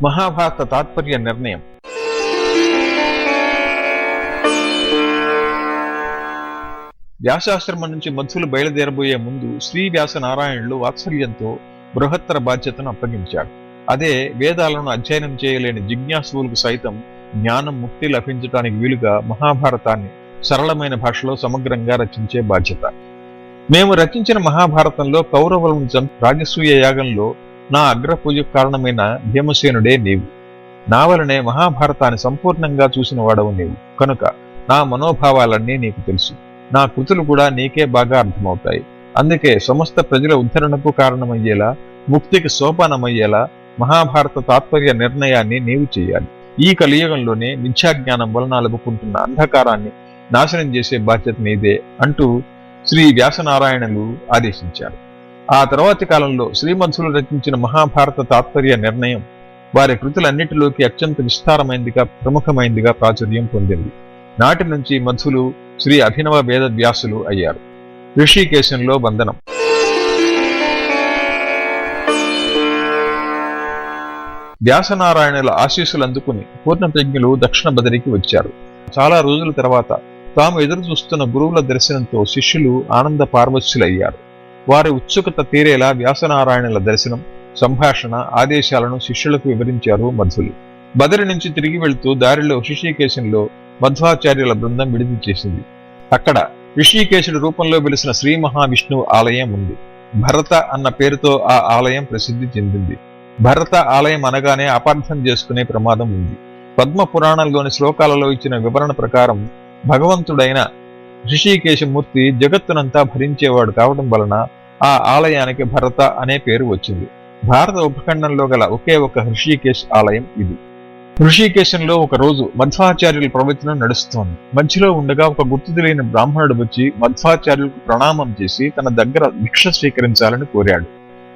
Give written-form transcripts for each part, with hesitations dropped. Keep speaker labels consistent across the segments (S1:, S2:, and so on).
S1: మహాభారత తాత్పర్య నిర్ణయం. వ్యాసాశ్రమం నుంచి మధ్వులు బయలుదేరబోయే ముందు శ్రీ వ్యాసనారాయణులు వాత్సల్యంతో బృహత్తర బాధ్యతను అప్పగించాడు. అదే వేదాలను అధ్యయనం చేయలేని జిజ్ఞాసువులకు సైతం జ్ఞానం, ముక్తి లభించడానికి వీలుగా మహాభారతాన్ని సరళమైన భాషలో సమగ్రంగా రచించే బాధ్యత. మేము రచించిన మహాభారతంలో కౌరవులను రాజసూయ యాగంలో నా అగ్రపూజకు కారణమైన భీమసేనుడే నీవు. నా వలనే మహాభారతాన్ని సంపూర్ణంగా చూసిన వాడవు నీవు కనుక నా మనోభావాలన్నీ నీకు తెలుసు. నా కృతులు కూడా నీకే బాగా అర్థమవుతాయి. అందుకే సమస్త ప్రజల ఉద్ధరణకు కారణమయ్యేలా, ముక్తికి సోపానమయ్యేలా మహాభారత తాత్పర్య నిర్ణయాన్ని నీవు చేయాలి. ఈ కలియుగంలోనే మిథ్యాజ్ఞానం వలన అలుపుకుంటున్న అంధకారాన్ని నాశనం చేసే బాధ్యత నీదే అంటూ శ్రీ వ్యాసనారాయణులు ఆదేశించారు. ఆ తర్వాతి కాలంలో శ్రీమధ్వులు రచించిన మహాభారత తాత్పర్య నిర్ణయం వారి కృతులన్నిటిలోకి అత్యంత విస్తారమైందిగా, ప్రముఖమైందిగా ప్రాచుర్యం పొందింది. నాటి నుంచి మధ్వులు శ్రీ అభినవ వేద వ్యాసులు అయ్యారు. ఋషికేశంలో బంధనం. వ్యాసనారాయణుల ఆశీస్సులు అందుకుని పూర్ణప్రజ్ఞులు దక్షిణ బదరికి వచ్చారు. చాలా రోజుల తర్వాత తాము ఎదురు చూస్తున్న గురువుల దర్శనంతో శిష్యులు ఆనంద పార్వశ్యులయ్యారు. వారి ఉత్సుకత తీరేలా వ్యాసనారాయణుల దర్శనం, సంభాషణ, ఆదేశాలను శిష్యులకు వివరించారు మధ్వులు. బదరి నుంచి తిరిగి వెళ్తూ దారిలో ఋషికేశంలో మధ్వాచార్యుల బృందం విడిది చేసింది. అక్కడ ఋషికేశుడి రూపంలో వెలిసిన శ్రీ మహావిష్ణువు ఆలయం ఉంది. భరత అన్న పేరుతో ఆ ఆలయం ప్రసిద్ధి చెందింది. భరత ఆలయం అనగానే అపార్థం చేసుకునే ప్రమాదం ఉంది. పద్మ పురాణంలోని శ్లోకాలలో ఇచ్చిన వివరణ ప్రకారం భగవంతుడైన ఋషికేశమూర్తి జగత్తునంతా భరించేవాడు కావడం వలన ఆ ఆలయానికి భరత అనే పేరు వచ్చింది. భారత ఉపఖండంలో గల ఒకే ఒక ఋషికేశ్ ఆలయం ఇది. ఋషికేశంలో ఒక రోజు మధ్వాచార్యుల ప్రవచనం నడుస్తోంది. మధ్యలో ఉండగా ఒక గుర్తు తెలియని బ్రాహ్మణుడు వచ్చి మధ్వాచార్యులకు ప్రణామం చేసి తన దగ్గర భిక్ష స్వీకరించాలని కోరాడు.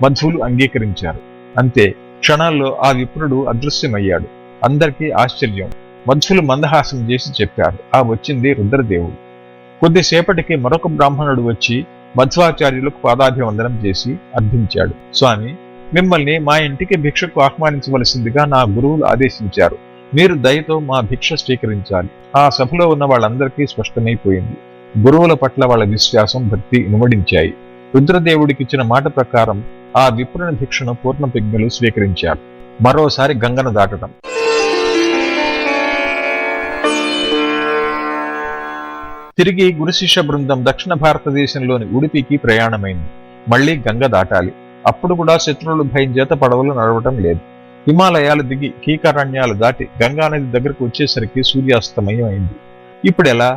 S1: మధ్వులు అంగీకరించారు. అంతే, క్షణాల్లో ఆ విప్రుడు అదృశ్యమయ్యాడు. అందరికీ ఆశ్చర్యం. మధ్వులు మందహాసం చేసి చెప్పారు, ఆ వచ్చింది రుద్రదేవుడు. కొద్దిసేపటికి మరొక బ్రాహ్మణుడు వచ్చి మధ్వాచార్యులకు పాదాభివందనం చేసి అర్థించాడు, స్వామి, మిమ్మల్ని మా ఇంటికి భిక్షకు ఆహ్వానించవలసిందిగా నా గురువులు ఆదేశించారు. మీరు దయతో మా భిక్ష స్వీకరించాలి. ఆ సభలో ఉన్న వాళ్ళందరికీ స్పష్టమైపోయింది. గురువుల పట్ల వాళ్ళ విశ్వాసం, భక్తి ఇనుమడించాయి. రుద్రదేవుడికిచ్చిన మాట ప్రకారం ఆ విప్రుని భిక్షను పూర్ణప్రజ్ఞులు స్వీకరించారు. మరోసారి గంగను దాటడం. తిరిగి గురుశిష్య బృందం దక్షిణ భారతదేశంలోని ఉడిపికి ప్రయాణమైంది. మళ్లీ గంగ దాటాలి. అప్పుడు కూడా శత్రువులు భయం చేత పడవలు నడవటం లేదు. హిమాలయాలు దిగి కీకారణ్యాలు దాటి గంగానది దగ్గరకు వచ్చేసరికి సూర్యాస్తమయం అయింది. ఇప్పుడెలా?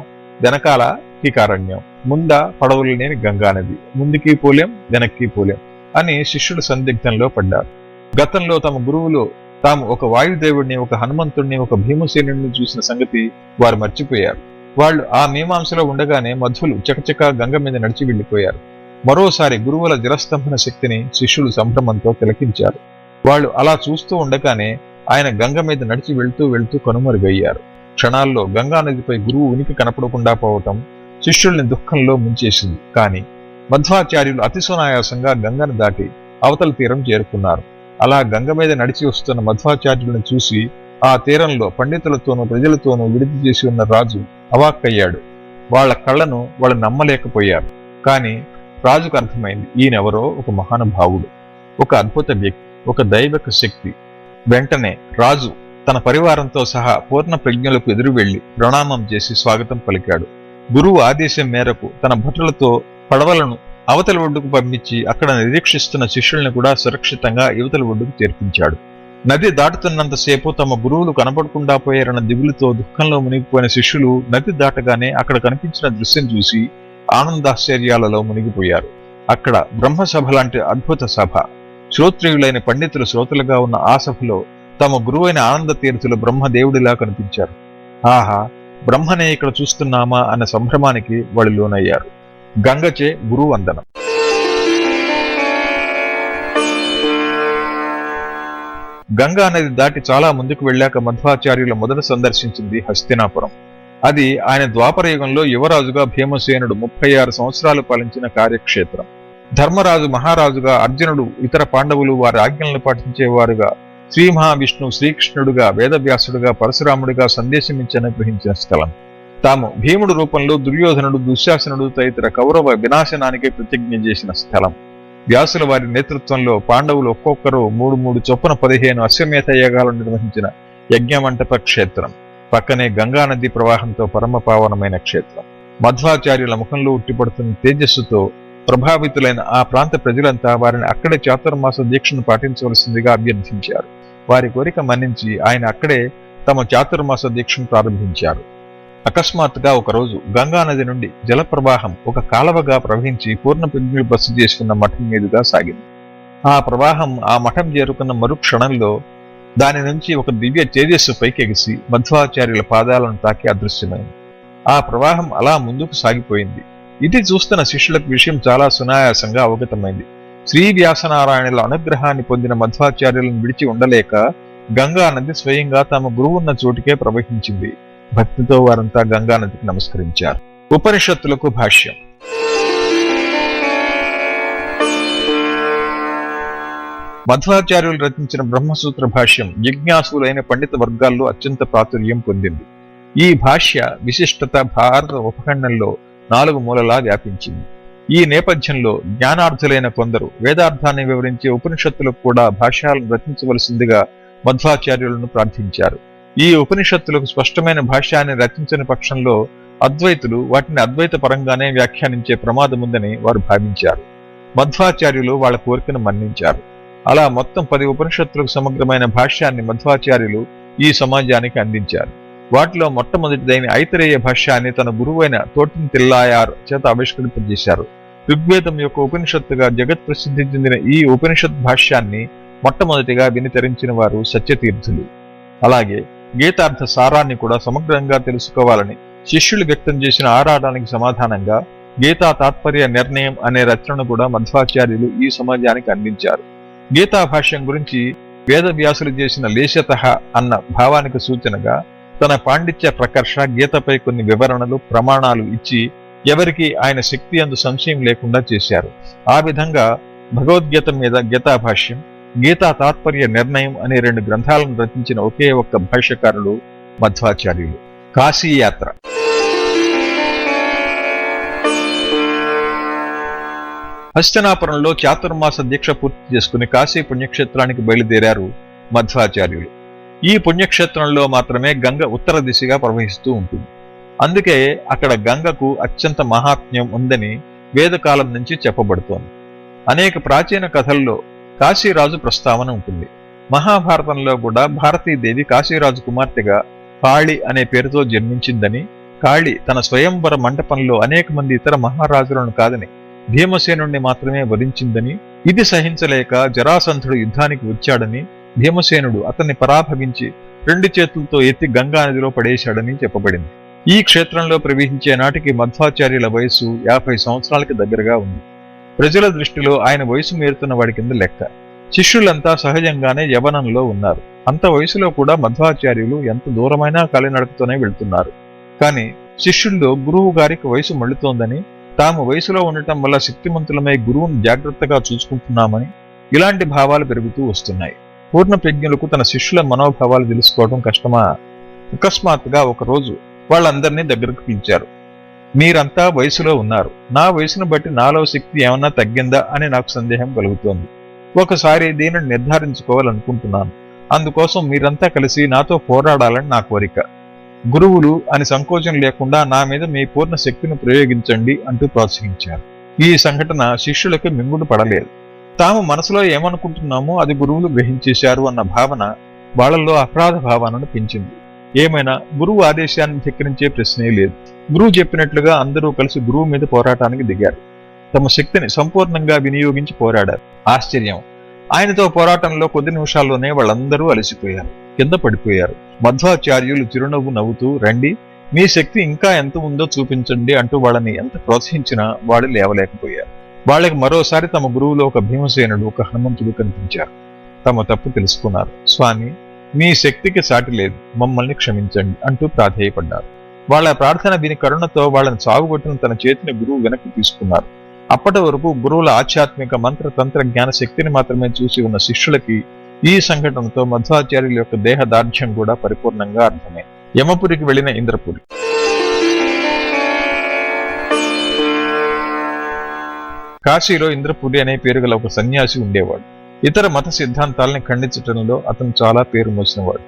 S1: వెనకాల కీకారణ్యం, ముందా పడవలు లేని గంగానది. ముందుకి పోలేం, వెనక్కి పోలేం అని శిష్యుడు సందిగ్ధంలో పడ్డారు. గతంలో తమ గురువులు తాము ఒక వాయుదేవుడిని, ఒక హనుమంతుడిని, ఒక భీమసేనుడిని చూసిన సంగతి వారు మర్చిపోయారు. వాళ్ళు ఆ మీమాంసలో ఉండగానే మధ్వులు చకచకా గంగ మీద నడిచి వెళ్లిపోయారు. మరోసారి గురువుల జలస్తంభన శక్తిని శిష్యులు సంభ్రమంతో తిలకించారు. వాళ్ళు అలా చూస్తూ ఉండగానే ఆయన గంగ మీద నడిచి వెళ్తూ వెళ్తూ కనుమరుగయ్యారు. క్షణాల్లో గంగానదిపై గురువు ఉనికి కనపడకుండా పోవటం శిష్యుల్ని దుఃఖంలో ముంచేసింది. కానీ మధ్వాచార్యులు అతి సునాయాసంగా గంగను దాటి అవతల తీరం చేరుకున్నారు. అలా గంగ మీద నడిచి వస్తున్న మధ్వాచార్యులను చూసి ఆ తీరంలో పండితులతోనూ ప్రజలతోనూ విడిది చేసి ఉన్న రాజు అవాక్కయ్యాడు. వాళ్ల కళ్ళను వాళ్ళు నమ్మలేకపోయారు. కానీ రాజుకు అర్థమైంది, ఈయనెవరో ఒక మహానుభావుడు, ఒక అద్భుత వ్యక్తి, ఒక దైవిక శక్తి. వెంటనే రాజు తన పరివారంతో సహా పూర్ణ ప్రజ్ఞలకు ఎదురు వెళ్లి ప్రణామం చేసి స్వాగతం పలికాడు. గురువు ఆదేశం మేరకు తన భటులతో పడవలను అవతల ఒడ్డుకు పంపించి అక్కడ నిరీక్షిస్తున్న శిష్యుల్ని కూడా సురక్షితంగా యువతల ఒడ్డుకు చేర్పించాడు. నది దాటుతున్నంతసేపు తమ గురువులు కనపడకుండా పోయారన్న దిగులుతో దుఃఖంలో మునిగిపోయిన శిష్యులు నది దాటగానే అక్కడ కనిపించిన దృశ్యం చూసి ఆనందాశ్చర్యాలలో మునిగిపోయారు. అక్కడ బ్రహ్మసభ లాంటి అద్భుత సభ. శ్రోత్రియులైన పండితులు శ్రోతలుగా ఉన్న ఆ సభలో తమ గురువైన ఆనంద తీర్థులు బ్రహ్మదేవుడిలా కనిపించారు. ఆహా, బ్రహ్మనే ఇక్కడ చూస్తున్నామా అన్న సంభ్రమానికి వాళ్ళు లోనయ్యారు. గంగచే గురు వందనం. గంగా నది దాటి చాలా ముందుకు వెళ్ళాక మధ్వాచార్యుల మొదట సందర్శించింది హస్తినాపురం. అది ఆయన ద్వాపరయుగంలో యువరాజుగా భీమసేనుడు 36 సంవత్సరాలు పాలించిన కార్యక్షేత్రం. ధర్మరాజు మహారాజుగా, అర్జునుడు, ఇతర పాండవులు వారి ఆజ్ఞలను పాటించేవారుగా, శ్రీ మహావిష్ణువు శ్రీకృష్ణుడుగా, వేదవ్యాసుడుగా, పరశురాముడిగా సందేశమించి అనుగ్రహించిన స్థలం. తాము భీముడు రూపంలో దుర్యోధనుడు, దుశ్శాసనుడు తదితర కౌరవ వినాశనానికి ప్రతిజ్ఞ చేసిన స్థలం. వ్యాసుల వారి నేతృత్వంలో పాండవులు ఒక్కొక్కరు 3 చొప్పున 15 అశ్వమేధ యాగాలు నిర్వహించిన యజ్ఞమంటప క్షేత్రం. పక్కనే గంగానది ప్రవాహంతో పరమ పావనమైన క్షేత్రం. మధ్వాచార్యుల ముఖంలో ఉట్టిపడుతున్న తేజస్సుతో ప్రభావితులైన ఆ ప్రాంత ప్రజలంతా వారిని అక్కడే చాతుర్మాస దీక్షను పాటించవలసిందిగా అభ్యర్థించారు. వారి కోరిక మన్నించి ఆయన అక్కడే తమ చాతుర్మాస దీక్షను ప్రారంభించారు. అకస్మాత్తుగా ఒకరోజు గంగానది నుండి జలప్రవాహం ఒక కాలవగా ప్రవహించి పూర్ణ ప్రజ్ఞులు బస చేసుకున్న మఠం మీదుగా సాగింది. ఆ ప్రవాహం ఆ మఠం చేరుకున్న మరుక్షణంలో దాని నుంచి ఒక దివ్య తేజస్సు పైకెగిసి మధ్వాచార్యుల పాదాలను తాకి అదృశ్యమైంది. ఆ ప్రవాహం అలా ముందుకు సాగిపోయింది. ఇది చూస్తున్న శిష్యులకు విషయం చాలా సునాయాసంగా అవగతమైంది. శ్రీ వ్యాసనారాయణుల అనుగ్రహాన్ని పొందిన మధ్వాచార్యులను విడిచి ఉండలేక గంగా నది స్వయంగా తమ గురువున్న చోటుకే ప్రవహించింది. భక్తితో వారంతా గంగా నదికి నమస్కరించారు. ఉపనిషత్తులకు భాష్యం. మధ్వాచార్యులు రచించిన బ్రహ్మసూత్ర భాష్యం జిజ్ఞాసులైన పండిత వర్గాల్లో అత్యంత ప్రాచుర్యం పొందింది. ఈ భాష్య విశిష్టత భారత ఉపఖండంలో 4 మూలలా వ్యాపించింది. ఈ నేపథ్యంలో జ్ఞానార్థులైన కొందరు వేదార్థాన్ని వివరించే ఉపనిషత్తులకు కూడా భాష్యాలను రచించవలసిందిగా మధ్వాచార్యులను ప్రార్థించారు. ఈ ఉపనిషత్తులకు స్పష్టమైన భాష్యాన్ని రచించని పక్షంలో అద్వైతులు వాటిని అద్వైత పరంగానే వ్యాఖ్యానించే ప్రమాదముందని వారు భావించారు. మధ్వాచార్యులు వాళ్ళ కోరికను మన్నించారు. అలా మొత్తం 10 ఉపనిషత్తులకు సమగ్రమైన భాష్యాన్ని మధ్వాచార్యులు ఈ సమాజానికి అందించారు. వాటిలో మొట్టమొదటిదైన ఐతరేయ భాష్యాన్ని తన గురువైన తోటిన్ తిల్లాయార్ చేత ఆవిష్కరింపజేశారు. ఋగ్వేదం యొక్క ఉపనిషత్తుగా జగత్ ప్రసిద్ధి చెందిన ఈ ఉపనిషత్ భాష్యాన్ని మొట్టమొదటిగా వినితరించిన వారు సత్యతీర్థులు. అలాగే గీతార్థ సారాన్ని కూడా సమగ్రంగా తెలుసుకోవాలని శిష్యులు వ్యక్తం చేసిన ఆరాటానికి సమాధానంగా గీతా తాత్పర్య నిర్ణయం అనే రచనను కూడా మధ్వాచార్యులు ఈ సమాజానికి అందించారు. గీతా భాష్యం గురించి వేదవ్యాసులు చేసిన లేశతః అన్న భావానికి సూచనగా తన పాండిత్య ప్రకర్ష గీతపై కొన్ని వివరణలు, ప్రమాణాలు ఇచ్చి ఎవరికి ఆయన శక్తి అందు సంశయం లేకుండా చేశారు. ఆ విధంగా భగవద్గీత మీద గీతా భాష్యం, గీతా తాత్పర్య నిర్ణయం అనే 2 గ్రంథాలను రచించిన ఒకే ఒక్క భాష్యకారులు మధ్వాచార్యులు. కాశీయాత్ర. హస్తినాపురంలో చాతుర్మాస దీక్ష పూర్తి చేసుకుని కాశీ పుణ్యక్షేత్రానికి బయలుదేరారు మధ్వాచార్యులు. ఈ పుణ్యక్షేత్రంలో మాత్రమే గంగ ఉత్తర దిశగా ప్రవహిస్తూ ఉంటుంది. అందుకే అక్కడ గంగకు అత్యంత మహాత్మ్యం ఉందని వేదకాలం నుంచి చెప్పబడుతోంది. అనేక ప్రాచీన కథల్లో కాశీరాజు ప్రస్తావన ఉంటుంది. మహాభారతంలో కూడా భారతీదేవి కాశీరాజు కుమార్తెగా కాళి అనే పేరుతో జన్మించిందని, కాళి తన స్వయంవర మంటపంలో అనేక మంది ఇతర మహారాజులను కాదని భీమసేనుణ్ణి మాత్రమే వధించిందని, ఇది సహించలేక జరాసంధుడు యుద్ధానికి వచ్చాడని, భీమసేనుడు అతన్ని పరాభవించి 2 చేతులతో ఎత్తి గంగానదిలో పడేశాడని చెప్పబడింది. ఈ క్షేత్రంలో ప్రవహించే నాటికి మధ్వాచార్యుల వయసు 50 సంవత్సరాలకి దగ్గరగా ఉంది. ప్రజల దృష్టిలో ఆయన వయసు మీరుతున్న వాడి కింద లెక్క. శిష్యులంతా సహజంగానే యవనంలో ఉన్నారు. అంత వయసులో కూడా మధ్వాచార్యులు ఎంత దూరమైనా కాలినడకతోనే వెళ్తున్నారు. కానీ శిష్యుల్లో గురువు గారికి వయసు మళ్ళుతోందని, తాము వయసులో ఉండటం వల్ల శక్తిమంతులమై గురువును జాగ్రత్తగా చూసుకుంటున్నామని ఇలాంటి భావాలు పెరుగుతూ వస్తున్నాయి. పూర్ణ ప్రజ్ఞులకు తన శిష్యుల మనోభావాలు తెలుసుకోవడం కష్టమా? అకస్మాత్తుగా ఒకరోజు వాళ్ళందరినీ దగ్గరకు పిలిచారు. మీరంతా వయసులో ఉన్నారు. నా వయసును బట్టి నాలో శక్తి ఏమన్నా తగ్గిందా అని నాకు సందేహం కలుగుతోంది. ఒకసారి దీనిని నిర్ధారించుకోవాలనుకుంటున్నాను. అందుకోసం మీరంతా కలిసి నాతో పోరాడాలని నా కోరిక. గురువులు అని సంకోచం లేకుండా నా మీద మీ పూర్ణ శక్తిని ప్రయోగించండి అంటూ ప్రోత్సహించారు. ఈ సంఘటన శిష్యులకి మింగుడు పడలేదు. తాము మనసులో ఏమనుకుంటున్నామో అది గురువులు గ్రహించేశారు అన్న భావన వాళ్లలో అపరాధ భావనను పెంచింది. ఏమైనా గురువు ఆదేశాన్ని ధిక్కరించే ప్రశ్నే లేదు. గురువు చెప్పినట్లుగా అందరూ కలిసి గురువు మీద పోరాటానికి దిగారు. తమ శక్తిని సంపూర్ణంగా వినియోగించి పోరాడారు. ఆశ్చర్యం, ఆయనతో పోరాటంలో కొద్ది నిమిషాల్లోనే వాళ్ళందరూ అలసిపోయారు, కింద పడిపోయారు. మధ్వాచార్యులు చిరునవ్వు నవ్వుతూ, రండి, మీ శక్తి ఇంకా ఎంత ఉందో చూపించండి అంటూ వాళ్ళని ఎంత ప్రోత్సహించినా వాళ్ళు లేవలేకపోయారు. వాళ్ళకి మరోసారి తమ గురువులో ఒక భీమసేనుడు, ఒక హనుమంతుడు కనిపించారు. తమ తప్పు తెలుసుకున్నారు. స్వామి, మీ శక్తికి సాటి లేదు, మమ్మల్ని క్షమించండి అంటూ ప్రాధేయపడ్డారు. వాళ్ళ ప్రార్థన విని కరుణతో వాళ్ళని సాగుగొట్టిన తన చేతిని గురువు వెనక్కి తీసుకున్నారు. అప్పటి వరకు గురువుల ఆధ్యాత్మిక మంత్ర తంత్ర జ్ఞాన శక్తిని మాత్రమే చూసి ఉన్న శిష్యులకి ఈ సంఘటనతో మధ్వాచార్యుల యొక్క దేహదార్ఢ్యం కూడా పరిపూర్ణంగా అర్థమే. యమపురికి వెళ్లిన ఇంద్రపురి. కాశీలో ఇంద్రపురి అనే పేరు గల ఒక సన్యాసి ఉండేవాడు. ఇతర మత సిద్ధాంతాలని ఖండించటంలో అతను చాలా పేరు మోసినవాడు.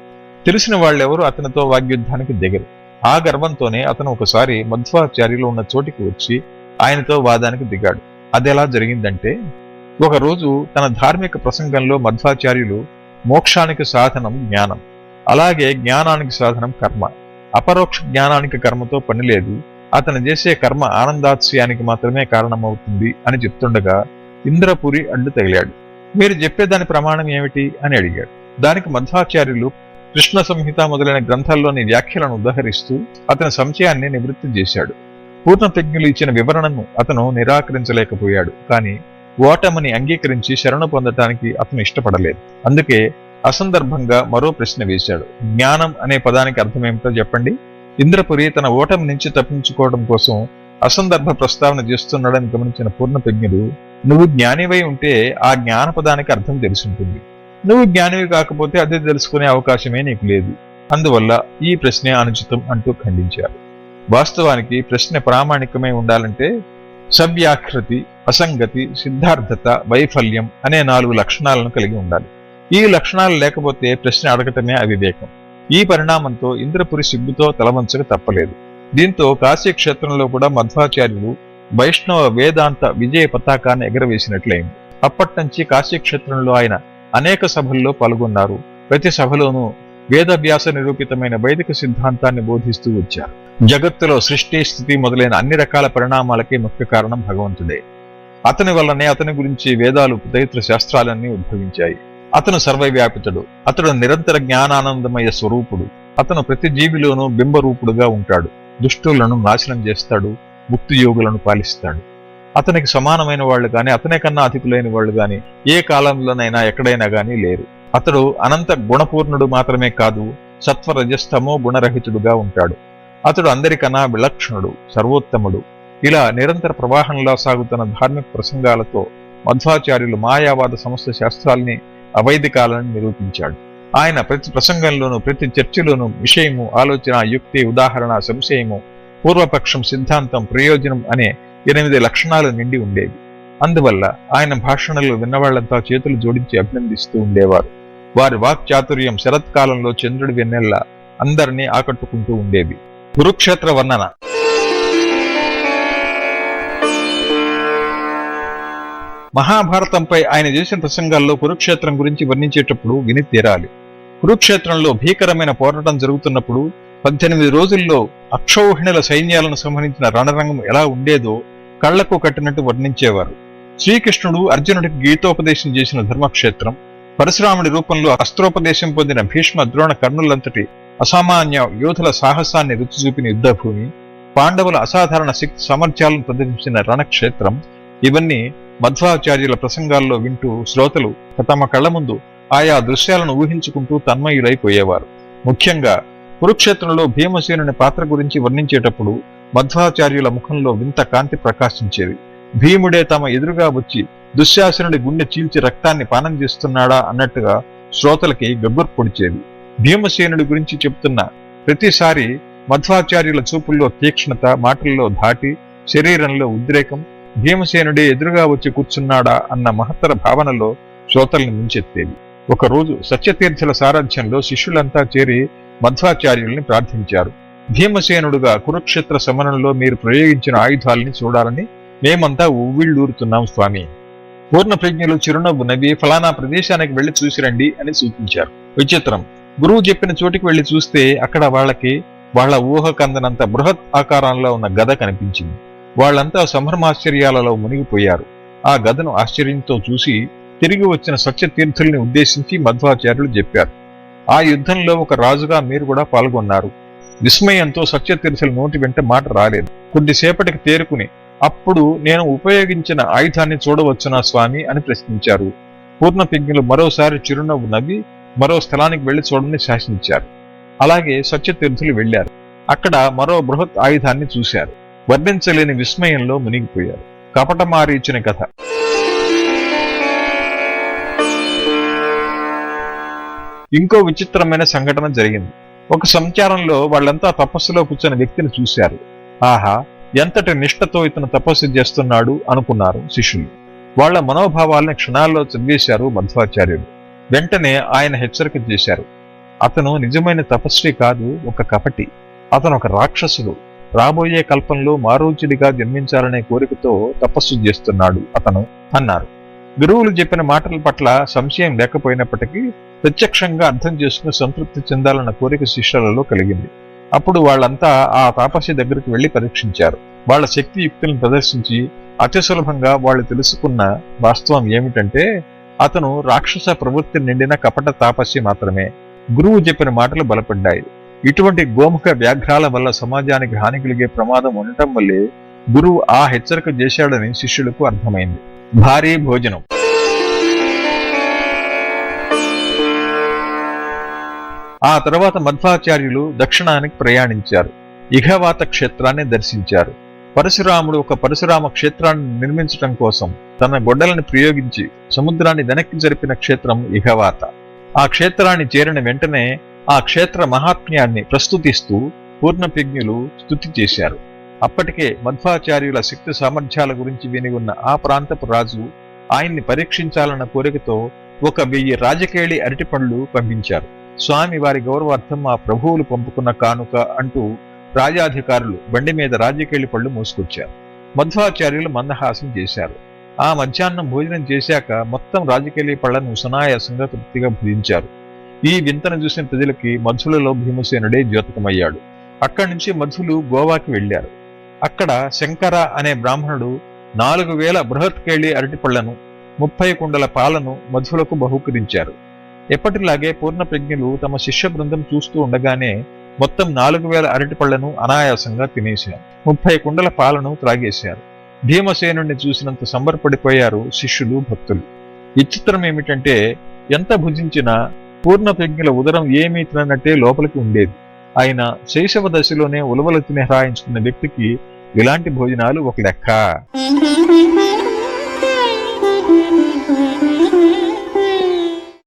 S1: తెలిసిన వాళ్ళెవరూ అతనితో వాగ్యుద్ధానికి దిగరు. ఆ గర్వంతోనే అతను ఒకసారి మధ్వాచార్యులు ఉన్న చోటికి వచ్చి ఆయనతో వాదానికి దిగాడు. అదెలా జరిగిందంటే, ఒకరోజు తన ధార్మిక ప్రసంగంలో మధ్వాచార్యులు మోక్షానికి సాధనం జ్ఞానం, అలాగే జ్ఞానానికి సాధనం కర్మ, అపరోక్ష జ్ఞానానికి కర్మతో పని లేదు, అతను చేసే కర్మ ఆనందాత్స్యానికి మాత్రమే కారణమవుతుంది అని చెప్తుండగా ఇంద్రపురి అడ్డు తగిలాడు. మీరు చెప్పేదాని ప్రమాణం ఏమిటి అని అడిగాడు. దానికి మధ్వాచార్యులు కృష్ణ సంహిత మొదలైన గ్రంథాల్లోని వ్యాఖ్యలను ఉదహరిస్తూ అతని సంశయాన్ని నివృత్తి చేశాడు. పూర్ణప్రజ్ఞులు ఇచ్చిన వివరణను అతను నిరాకరించలేకపోయాడు. కానీ ఓటమిని అంగీకరించి శరణు పొందటానికి అతను ఇష్టపడలేదు. అందుకే అసందర్భంగా మరో ప్రశ్న వేశాడు. జ్ఞానం అనే పదానికి అర్థమేమిటో చెప్పండి. ఇంద్రపురి తన ఓటమి నుంచి తప్పించుకోవడం కోసం అసందర్భ ప్రస్తావన చేస్తున్నాడని గమనించిన పూర్ణప్రజ్ఞుడు, నువ్వు జ్ఞానివై ఉంటే ఆ జ్ఞాన పదానికి అర్థం తెలుసుంటుంది, నువ్వు జ్ఞానివి కాకపోతే అదే తెలుసుకునే అవకాశమే నీకు లేదు, అందువల్ల ఈ ప్రశ్నే అనుచితం అంటూ ఖండించారు. వాస్తవానికి ప్రశ్న ప్రామాణికమై ఉండాలంటే సవ్యాకృతి, అసంగతి, సిద్ధార్థత, వైఫల్యం అనే 4 లక్షణాలను కలిగి ఉండాలి. ఈ లక్షణాలు లేకపోతే ప్రశ్న అడగటమే అవివేకం. ఈ పరిణామంతో ఇంద్రపురి సిగ్గుతో తలవంచక తప్పలేదు. దీంతో కాశీ క్షేత్రంలో కూడా మధ్వాచార్యులు వైష్ణవ వేదాంత విజయ పతాకాన్ని ఎగరవేసినట్లయింది. అప్పట్నుంచి కాశీ క్షేత్రంలో ఆయన అనేక సభల్లో పాల్గొన్నారు. ప్రతి సభలోనూ వేదవ్యాస నిరూపితమైన వైదిక సిద్ధాంతాన్ని బోధిస్తూ వచ్చారు. జగత్తులో సృష్టి, స్థితి మొదలైన అన్ని రకాల పరిణామాలకి ముఖ్య కారణం భగవంతుడే. అతని వల్లనే అతని గురించి వేదాలు, పవిత్ర శాస్త్రాలన్నీ ఉద్భవించాయి. అతను సర్వవ్యాపితుడు, అతడు నిరంతర జ్ఞానానందమయ స్వరూపుడు. అతను ప్రతి జీవిలోనూ బింబరూపుడుగా ఉంటాడు. దుష్టులను నాశనం చేస్తాడు, ముక్తి యోగులను పాలిస్తాడు. అతనికి సమానమైన వాళ్ళు గాని, అతని కన్నా అధికులైన వాళ్ళు గాని ఏ కాలంలోనైనా ఎక్కడైనా గాని లేరు. అతడు అనంత గుణపూర్ణుడు మాత్రమే కాదు, సత్వరజస్తమో గుణరహితుడుగా ఉంటాడు. అతడు అందరికన్నా విలక్షణుడు, సర్వోత్తముడు. ఇలా నిరంతర ప్రవాహంలో సాగుతున్న ధార్మిక ప్రసంగాలతో మధ్వాచార్యులు మాయావాద సమస్త శాస్త్రాల్ని, అవైదికాలను నిరూపించాడు. ఆయన ప్రతి ప్రసంగంలోనూ, ప్రతి చర్చలోనూ విషయము, ఆలోచన, యుక్తి, ఉదాహరణ, సంశయము, పూర్వపక్షం, సిద్ధాంతం, ప్రయోజనం అనే 8 లక్షణాలు నిండి ఉండేవి. అందువల్ల ఆయన భాషణలు విన్నవాళ్లంతా చేతులు జోడించి అభినందిస్తూ ఉండేవారు. వారి వాక్చాతుర్యం శరత్కాలంలో చంద్రుడి వెన్నెల్ల అందరినీ ఆకట్టుకుంటూ ఉండేది. కురుక్షేత్ర వర్ణన. మహాభారతంపై ఆయన చేసిన ప్రసంగాల్లో కురుక్షేత్రం గురించి వర్ణించేటప్పుడు విని తీరాలి. కురుక్షేత్రంలో భీకరమైన పోరాటం జరుగుతున్నప్పుడు 18 రోజుల్లో అక్షౌహిణుల సైన్యాలను సంహరించిన రణరంగం ఎలా ఉండేదో కళ్లకు కట్టినట్టు వర్ణించేవారు. శ్రీకృష్ణుడు అర్జునుడికి గీతోపదేశం చేసిన ధర్మక్షేత్రం, పరశురాముడి రూపంలో అస్త్రోపదేశం పొందిన భీష్మ, ద్రోణ, కర్ణులంతటి అసామాన్య యోధుల సాహసాన్ని రుచి చూపిన యుద్ధభూమి, పాండవుల అసాధారణ శక్తి సామర్థ్యాలను ప్రదర్శించిన రణక్షేత్రం, ఇవన్నీ మధ్వాచార్యుల ప్రసంగాల్లో వింటూ శ్రోతలు తమ కళ్ల ముందు ఆయా దృశ్యాలను ఊహించుకుంటూ తన్మయులైపోయేవారు. ముఖ్యంగా కురుక్షేత్రంలో భీమసేనుని పాత్ర గురించి వర్ణించేటప్పుడు మధ్వాచార్యుల ముఖంలో వింత కాంతి ప్రకాశించేది. భీముడే తమ ఎదురుగా వచ్చి దుశ్శాసనుడి గుండె చీల్చి రక్తాన్ని పానం చేస్తున్నాడా అన్నట్టుగా శ్రోతలకి గగ్గుర్పొడిచేది. భీమసేనుడి గురించి చెప్తున్న ప్రతిసారి మధ్వాచార్యుల చూపుల్లో తీక్ష్ణత, మాటల్లో ధాటి, శరీరంలో ఉద్రేకం, భీమసేనుడే ఎదురుగా వచ్చి కూర్చున్నాడా అన్న మహత్తర భావనలో శ్రోతల్ని ముంచెత్తేది. ఒకరోజు సత్యతీర్థుల సారథ్యంలో శిష్యులంతా చేరి మధ్వాచార్యుల్ని ప్రార్థించారు. భీమసేనుడుగా కురుక్షేత్ర సమరంలో మీరు ప్రయోగించిన ఆయుధాలని చూడాలని మేమంతా ఉవ్విళ్ళూరుతున్నాం స్వామి. పూర్ణప్రజ్ఞులు చిరునవ్వు నవ్వి ఫలానా ప్రదేశానికి వెళ్లి చూసిరండి అని సూచించారు. విచిత్రం, గురువు చెప్పిన చోటికి వెళ్లి చూస్తే అక్కడ వాళ్ల ఊహకందనంత బృహత్ ఆకారంలో ఉన్న గద కనిపించింది. వాళ్లంతా సంభ్రమాశ్చర్యాలలో మునిగిపోయారు. ఆ గదను ఆశ్చర్యంతో చూసి తిరిగి వచ్చిన సత్యతీర్థుల్ని ఉద్దేశించి మధ్వాచార్యులు చెప్పారు, ఆ యుద్ధంలో ఒక రాజుగా మీరు కూడా పాల్గొన్నారు. విస్మయంతో సత్యతీర్థుల నోటి వెంట మాట రాలేదు. కొద్దిసేపటికి తేరుకుని, అప్పుడు నేను ఉపయోగించిన ఆయుధాన్ని చూడవచ్చునా స్వామి అని ప్రశ్నించారు. పూర్ణప్రజ్ఞులు మరోసారి చిరునవ్వు నవ్వి మరో స్థలానికి వెళ్లి చూడని శాసించారు. అలాగే సత్యతీర్థులు వెళ్లారు. అక్కడ మరో బృహత్ ఆయుధాన్ని చూశారు. వర్ణించలేని విస్మయంలో మునిగిపోయారు. కపటమారీచుని కథ. ఇంకో విచిత్రమైన సంఘటన జరిగింది. ఒక సంచారంలో వాళ్ళంతా తపస్సులో కూర్చున్న వ్యక్తిని చూశారు. ఆహా, ఎంతటి నిష్ఠతో ఇతను తపస్సు చేస్తున్నాడు అనుకున్నారు శిష్యులు. వాళ్ల మనోభావాల్ని క్షణాల్లో చదివేశారు మధ్వాచార్యులు. వెంటనే ఆయన హెచ్చరిక చేశారు. అతను నిజమైన తపస్వి కాదు, ఒక కపటి. అతను ఒక రాక్షసుడు. రాబోయే కల్పంలో మారోచుడిగా జన్మించాలనే కోరికతో తపస్సు చేస్తున్నాడు అతను అన్నారు. గురువులు చెప్పిన మాటల పట్ల సంశయం లేకపోయినప్పటికీ ప్రత్యక్షంగా అర్థం చేసుకుని సంతృప్తి చెందాలన్న కోరిక శిష్యులలో కలిగింది. అప్పుడు వాళ్ళంతా ఆ తాపసి దగ్గరికి వెళ్లి పరీక్షించారు. వాళ్ళ శక్తియుక్తులను ప్రదర్శించి అతి సులభంగా వాళ్ళు తెలుసుకున్న వాస్తవం ఏమిటంటే అతను రాక్షస ప్రవృత్తి నిండిన కపట తాపసి మాత్రమే. గురువు చెప్పిన మాటలు బలపడ్డాయి. ఇటువంటి గోముఖ వ్యాఘ్రాల వల్ల సమాజానికి హాని కలిగే ప్రమాదం ఉండటం వల్లే గురువు ఆ హెచ్చరిక చేశాడని శిష్యులకు అర్థమైంది. భారీ భోజనం. ఆ తర్వాత మధ్వాచార్యులు దక్షిణానికి ప్రయాణించారు. ఇహవాత క్షేత్రాన్ని దర్శించారు. పరశురాముడు ఒక పరశురామ క్షేత్రాన్ని నిర్మించటం కోసం తన గొడ్డలను ప్రయోగించి సముద్రాన్ని వెనక్కి జరిపిన క్షేత్రం ఇహవాత. ఆ క్షేత్రాన్ని చేరిన వెంటనే ఆ క్షేత్ర మహాత్మ్యాన్ని ప్రస్తుతిస్తూ పూర్ణప్రజ్ఞులు స్తుతి చేశారు. అప్పటికే మధ్వాచార్యుల శక్తి సామర్థ్యాల గురించి విని ఉన్న ఆ ప్రాంతపు రాజు ఆయన్ని పరీక్షించాలన్న కోరికతో 1000 రాజకేళి అరటిపండ్లు పంపించారు. స్వామి వారి గౌరవార్థం ఆ ప్రభువులు పంపుకున్న కానుక అంటూ రాజాధికారులు బండి మీద రాజకేళి పళ్ళు మోసుకొచ్చారు. మధ్వాచార్యులు మందహాసం చేశారు. ఆ మధ్యాహ్నం భోజనం చేశాక మొత్తం రాజకేళి పళ్లను సునాయాసంగా తృప్తిగా భుజించారు. ఈ వింతను చూసిన ప్రజలకి మధ్యులలో భీమసేనుడే ద్యోతకమయ్యాడు. అక్కడి నుంచి మధ్యులు గోవాకి వెళ్లారు. అక్కడ శంకర అనే బ్రాహ్మణుడు 4000 బృహత్కేళి అరటిపళ్లను 30 కుండల పాలను మధ్యులకు బహూకరించారు. ఎప్పటిలాగే పూర్ణప్రజ్ఞులు తమ శిష్య బృందం చూస్తూ ఉండగానే మొత్తం 4000 అరటిపళ్లను అనాయాసంగా తినేశారు. 30 కుండల పాలను త్రాగేశారు. భీమసేనుణ్ణి చూసినంత సంబరపడిపోయారు శిష్యులు, భక్తులు. విచిత్రం ఏమిటంటే ఎంత భుజించినా పూర్ణప్రజ్ఞుల ఉదరం ఏమీ తిననట్టే లోపలికి ఉండేది. ఆయన శైశవ దశలోనే ఉలవలు తిని హరాయించుకున్న వ్యక్తికి ఇలాంటి భోజనాలు ఒక లెక్క.